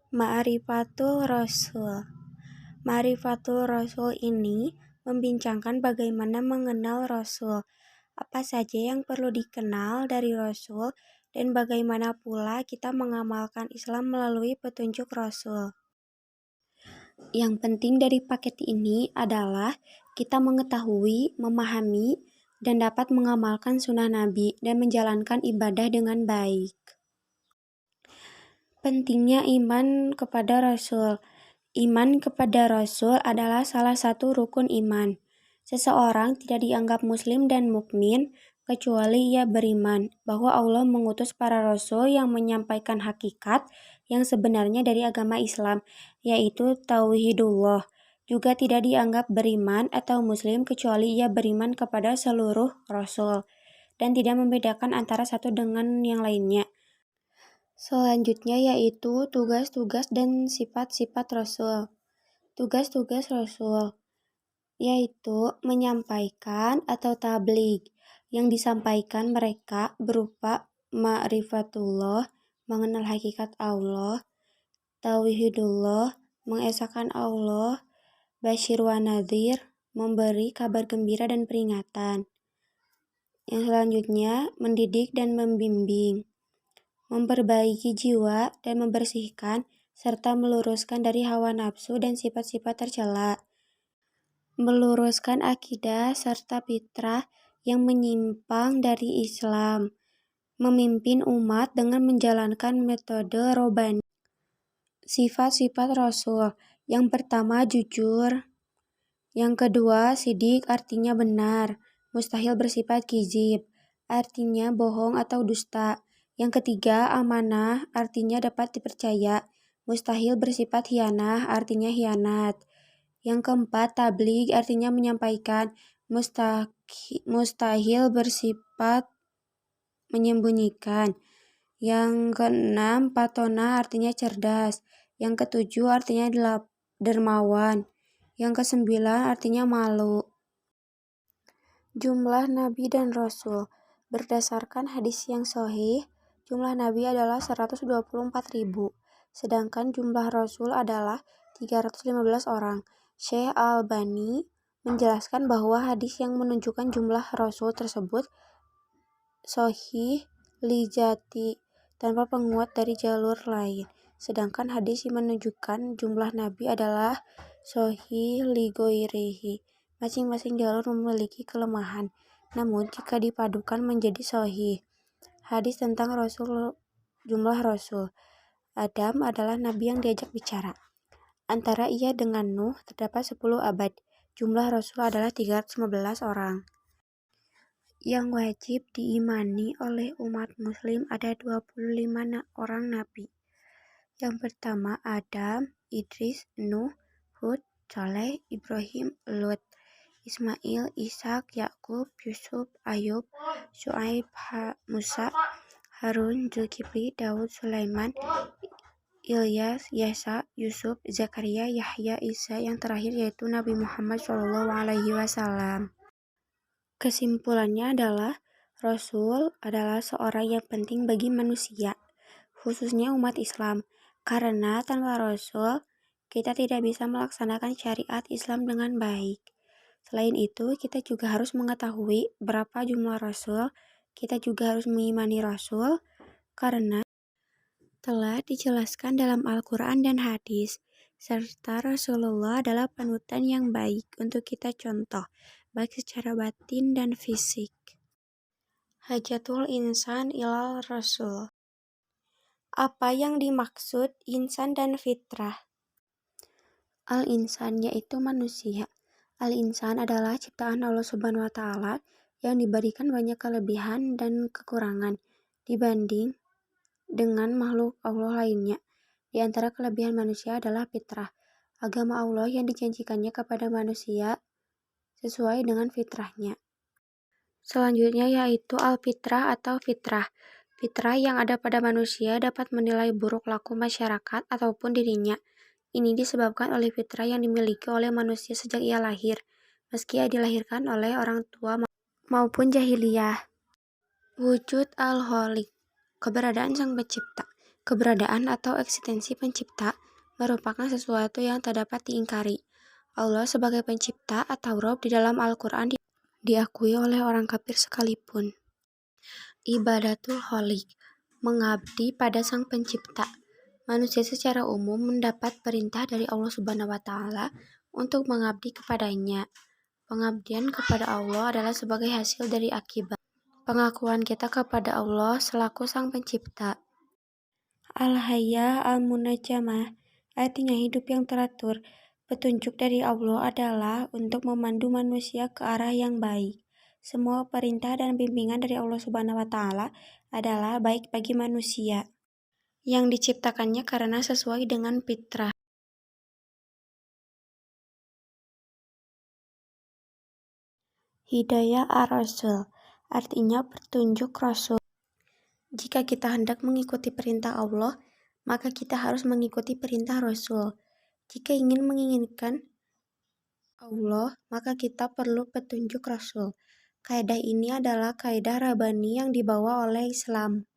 Ma'rifatul Rasul. Ma'rifatul Rasul ini membincangkan bagaimana mengenal Rasul, apa saja yang perlu dikenal dari Rasul, dan bagaimana pula kita mengamalkan Islam melalui petunjuk Rasul. Yang penting dari paket ini adalah kita mengetahui, memahami, dan dapat mengamalkan sunnah Nabi dan menjalankan ibadah dengan baik. Pentingnya iman kepada Rasul. Iman kepada Rasul adalah salah satu rukun iman. Seseorang tidak dianggap muslim dan mukmin kecuali ia beriman bahwa Allah mengutus para rasul yang menyampaikan hakikat yang sebenarnya dari agama Islam, yaitu tauhidullah. Juga tidak dianggap beriman atau muslim kecuali ia beriman kepada seluruh rasul dan tidak membedakan antara satu dengan yang lainnya. Selanjutnya yaitu tugas-tugas dan sifat-sifat Rasul. Tugas-tugas Rasul yaitu menyampaikan atau tabligh. Yang disampaikan mereka berupa ma'rifatullah, mengenal hakikat Allah, tauhidullah, mengesahkan Allah, basyir wa nadhir, memberi kabar gembira dan peringatan. Yang selanjutnya mendidik dan membimbing, memperbaiki jiwa dan membersihkan, serta meluruskan dari hawa nafsu dan sifat-sifat tercela, meluruskan akidah serta fitrah yang menyimpang dari Islam, memimpin umat dengan menjalankan metode robani. Sifat-sifat Rasul. Yang pertama jujur, yang kedua sidik artinya benar, mustahil bersifat kizib, artinya bohong atau dusta. Yang ketiga, amanah, artinya dapat dipercaya. Mustahil bersifat hianah, artinya hianat. Yang keempat, tabligh, artinya menyampaikan. Mustahil bersifat menyembunyikan. Yang keenam, patona, artinya cerdas. Yang ketujuh, artinya dermawan. Yang kesembilan, artinya malu. Jumlah Nabi dan Rasul. Berdasarkan hadis yang sahih, jumlah Nabi adalah 124.000, sedangkan jumlah Rasul adalah 315 orang. Syekh Al-Albani menjelaskan bahwa hadis yang menunjukkan jumlah Rasul tersebut sahih li jati, tanpa penguat dari jalur lain. Sedangkan hadis yang menunjukkan jumlah Nabi adalah sahih li ghairihi. Masing-masing jalur memiliki kelemahan, namun jika dipadukan menjadi sahih. Hadis tentang jumlah Rasul. Adam adalah Nabi yang diajak bicara. Antara ia dengan Nuh terdapat 10 abad. Jumlah Rasul adalah 315 orang. Yang wajib diimani oleh umat muslim ada 25 orang Nabi. Yang pertama Adam, Idris, Nuh, Hud, Saleh, Ibrahim, Lut, Ismail, Ishak, Yakub, Yusuf, Ayub, Syuaib, Musa, Harun, Zulkifli, Daud, Sulaiman, Ilyas, Yasa, Yusuf, Zakaria, Yahya, Isa, yang terakhir yaitu Nabi Muhammad SAW. Kesimpulannya adalah Rasul adalah seorang yang penting bagi manusia, khususnya umat Islam, karena tanpa Rasul kita tidak bisa melaksanakan syariat Islam dengan baik. Selain itu, kita juga harus mengetahui berapa jumlah Rasul. Kita juga harus mengimani Rasul karena telah dijelaskan dalam Al-Quran dan hadis, serta Rasulullah adalah panutan yang baik untuk kita contoh, baik secara batin dan fisik. Hajatul insan ilal Rasul. Apa yang dimaksud insan dan fitrah? Al-insan yaitu manusia. Al-insan adalah ciptaan Allah Subhanahu wa Ta'ala yang diberikan banyak kelebihan dan kekurangan dibanding dengan makhluk Allah lainnya. Di antara kelebihan manusia adalah fitrah, agama Allah yang dijanjikannya kepada manusia sesuai dengan fitrahnya. Selanjutnya yaitu al-fitrah atau fitrah. Fitrah yang ada pada manusia dapat menilai buruk laku masyarakat ataupun dirinya. Ini disebabkan oleh fitrah yang dimiliki oleh manusia sejak ia lahir, meski ia dilahirkan oleh orang tua maupun jahiliyah. Wujud al-Khaliq, keberadaan Sang Pencipta. Keberadaan atau eksistensi pencipta merupakan sesuatu yang tak dapat diingkari. Allah sebagai pencipta atau Rob di dalam Al-Quran diakui oleh orang kafir sekalipun. Ibadatul Kholiq, mengabdi pada Sang Pencipta. Manusia secara umum mendapat perintah dari Allah Subhanahu wa Ta'ala untuk mengabdi kepadanya. Pengabdian kepada Allah adalah sebagai hasil dari akibat pengakuan kita kepada Allah selaku Sang Pencipta. Al-Hayya Al-Munajjamah, artinya hidup yang teratur. Petunjuk dari Allah adalah untuk memandu manusia ke arah yang baik. Semua perintah dan bimbingan dari Allah Subhanahu wa Ta'ala adalah baik bagi manusia yang diciptakannya karena sesuai dengan fitrah. Hidayah ar-Rasul, artinya petunjuk Rasul. Jika kita hendak mengikuti perintah Allah, maka kita harus mengikuti perintah Rasul. Jika ingin menginginkan Allah, maka kita perlu petunjuk Rasul. Kaidah ini adalah kaidah Rabbani yang dibawa oleh Islam.